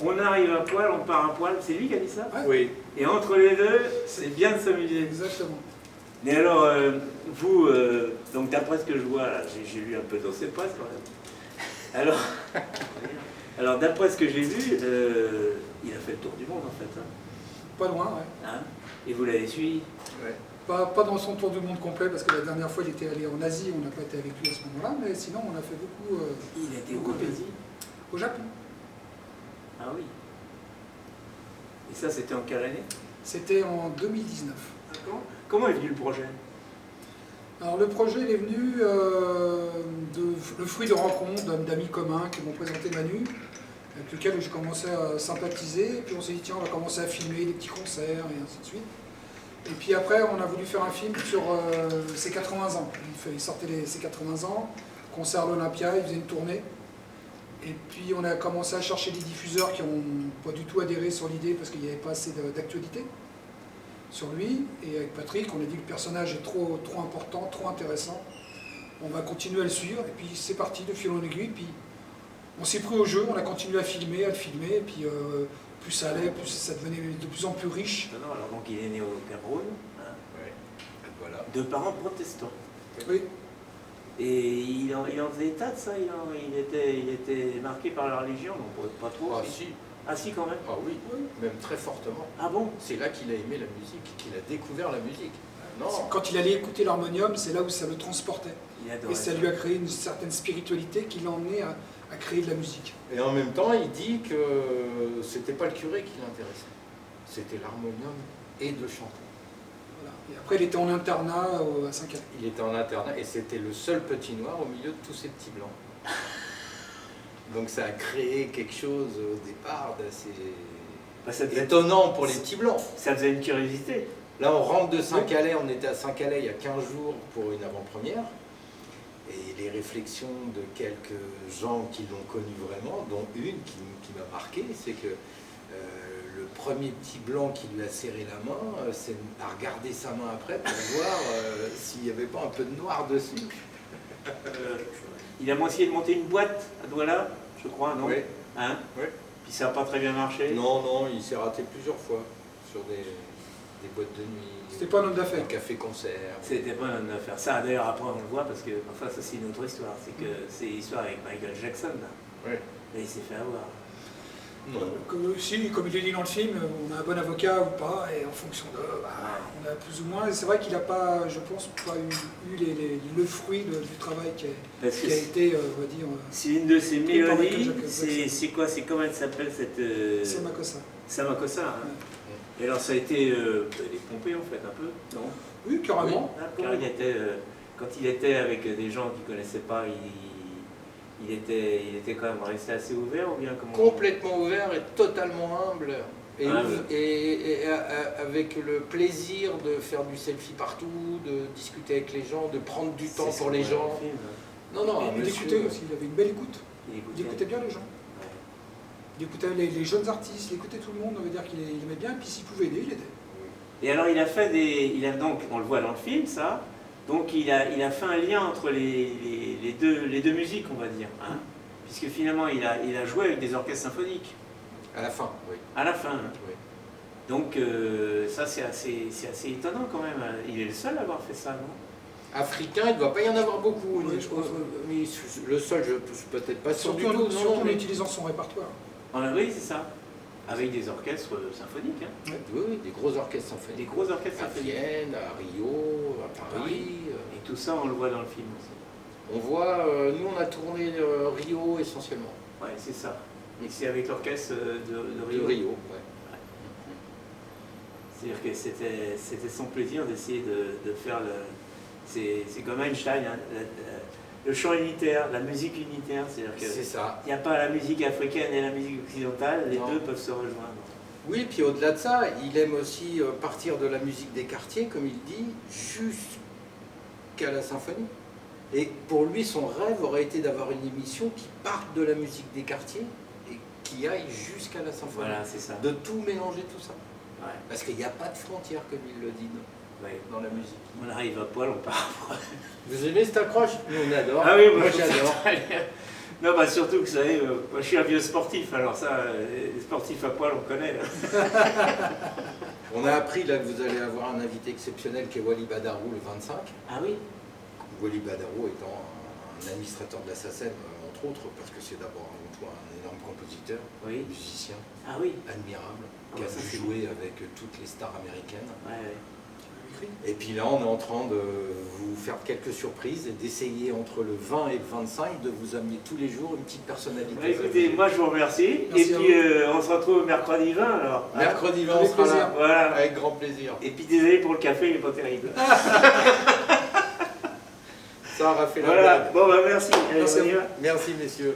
On arrive à poil, on part à poil. C'est lui qui a dit ça? Ouais. Oui. Et entre les deux, c'est bien de s'amuser. Exactement. Mais alors, vous, donc d'après ce que je vois, là, j'ai lu un peu dans ces presses quand même. Alors d'après ce que j'ai vu, il a fait le tour du monde en fait. Hein. Pas loin, ouais. Hein? Et vous l'avez suivi? Ouais. Pas dans son tour du monde complet, parce que la dernière fois, il était allé en Asie, on n'a pas été avec lui à ce moment-là, mais sinon, on a fait beaucoup Il était beaucoup où de pays. Au Japon. Ah oui. Et ça, c'était en quelle année? C'était en 2019. Comment est venu le projet? Alors le projet il est venu le fruit de rencontres d'amis communs qui m'ont présenté Manu, avec lequel j'ai commencé à sympathiser, et puis on s'est dit tiens on va commencer à filmer des petits concerts et ainsi de suite. Et puis après on a voulu faire un film sur ses 80 ans. Il sortait ses 80 ans, concert à l'Olympia, il faisait une tournée. Et puis on a commencé à chercher des diffuseurs qui n'ont pas du tout adhéré sur l'idée parce qu'il n'y avait pas assez d'actualité sur lui, et avec Patrick, on a dit que le personnage est trop important, trop intéressant. On va continuer à le suivre, et puis c'est parti de fil en aiguille, puis on s'est pris au jeu, on a continué à le filmer, et puis plus ça allait, plus ça devenait de plus en plus riche. Non, alors donc il est né au Cameroun, hein, Ouais. Voilà. de parents protestants. Oui, Et il en faisait état de ça, il était marqué par la religion, donc pas trop. Ah si. Ah si quand même. Ah oui, même très fortement. Ah bon? C'est là qu'il a aimé la musique, qu'il a découvert la musique. Non. quand il allait écouter l'harmonium, c'est là où ça le transportait. Il adorait Et ça lui a créé une certaine spiritualité qui l'a emmené à créer de la musique. Et en même temps, il dit que c'était pas le curé qui l'intéressait. C'était l'harmonium et de chanter. Voilà. Et après, il était en internat à Saint-Calais. Il était en internat et c'était le seul petit noir au milieu de tous ces petits blancs. Donc ça a créé quelque chose au départ d'assez Bah, ça devait- étonnant pour les petits blancs. Ça faisait une curiosité. Là, on rentre de Saint-Calais, on était à Saint-Calais il y a 15 jours pour une avant-première. Et les réflexions de quelques gens qui l'ont connu vraiment, dont une qui m'a marqué, c'est que le premier petit blanc qui lui a serré la main, c'est à regarder sa main après pour voir s'il n'y avait pas un peu de noir dessus. Il a essayé de monter une boîte à Douala, je crois, non? Oui. Hein? Oui. Puis ça n'a pas très bien marché. Non, non, il s'est raté plusieurs fois sur des boîtes de nuit. C'était pas un homme d'affaires. Des cafés-concerts. C'était pas un affaire. Ça, d'ailleurs, après, on le voit parce que, enfin, ça, c'est une autre histoire. C'est que c'est l'histoire avec Michael Jackson, là. Oui. Mais il s'est fait avoir. Non. Comme il est dit dans le film, on a un bon avocat ou pas, et en fonction de. On a plus ou moins. Et c'est vrai qu'il n'a pas, je pense, pas eu le fruit du travail qui Parce que a été, on va dire. c'est une de ses Pris par Michael mélodies. Jackson. C'est quoi? C'est comment elle s'appelle cette. C'est Makossa. Samakossa. Hein. Et alors, ça a été. Elle est pompée, en fait, un peu, non? Oui, carrément. Car il était, quand il était avec des gens qu'il ne connaissait pas, il était quand même resté assez ouvert ou bien comment? Complètement ouvert et totalement humble. Et, Humble. et avec le plaisir de faire du selfie partout, de discuter avec les gens, de prendre du temps pour les gens. Non, non, Et d'écouter aussi, il avait une belle écoute. Il écoutait bien les gens. Il écoutait les jeunes artistes, il écoutait tout le monde, on veut dire qu'il aimait bien, et puis s'il pouvait aider, il aidait. Et alors il a fait donc, on le voit dans le film, ça, donc il a fait un lien entre les deux musiques, on va dire, hein, puisque finalement il a joué avec des orchestres symphoniques. À la fin, oui. À la fin. Hein. Oui. Donc ça c'est assez étonnant quand même. Il est le seul à avoir fait ça, non? Africain, il ne doit pas y en avoir beaucoup. Oui, je pense, Mais le seul, je ne suis peut-être pas sûr du tout. Surtout en mais- utilisant son répertoire. Oui, c'est ça. Avec des orchestres symphoniques. Hein. Oui, oui, des gros orchestres Des symphoniques. gros orchestres À symphoniques. Vienne, à Rio, à Paris. Et tout ça, on le voit dans le film aussi. On voit, nous on a tourné Rio essentiellement. Ouais, c'est ça. Et c'est avec l'orchestre de De Rio. Rio, ouais. C'est-à-dire que c'était son plaisir d'essayer de faire le... C'est comme Einstein, hein, le chant unitaire, la musique unitaire. C'est-à-dire que C'est ça. il n'y a pas la musique africaine et la musique occidentale, les Non. deux peuvent se rejoindre. Oui, puis au-delà de ça, il aime aussi partir de la musique des quartiers, comme il dit, jusqu'à la symphonie. Et pour lui, son rêve aurait été d'avoir une émission qui parte de la musique des quartiers et qui aille jusqu'à la symphonie. Voilà, c'est ça. De tout mélanger, tout ça. Ouais. Parce qu'il n'y a pas de frontières, comme il le dit Ouais. dans la musique. On arrive à poil, on part à poil. Vous aimez cette accroche? Nous, on adore. Ah oui, moi, Moi je trouve ça j'adore. très bien. Non, bah surtout que vous savez, moi je suis un vieux sportif, alors ça, les sportifs à poil, on connaît. On a appris là que vous allez avoir un invité exceptionnel qui est Wally Badarou le 25. Ah oui? Wally Badarou étant un administrateur de la SACEM, entre autres, parce que c'est d'abord avant tout un énorme compositeur, Oui. musicien, Ah oui? admirable, Ah qui a bah ça, c'est joué avec toutes les stars américaines. Ouais, ouais. Et puis là, on est en train de vous faire quelques surprises et d'essayer entre le 20 et le 25 de vous amener tous les jours une petite personnalité. Bah, écoutez, moi je vous remercie. Merci et puis on se retrouve mercredi 20 alors. Mercredi 20, on Avec sera plaisir. là. Voilà. Avec grand plaisir. Et puis désolé pour le café, il n'est pas terrible. Ça aura fait la Voilà, blague. bon bah merci. Allez, Merci on y à vous. va. Merci, messieurs.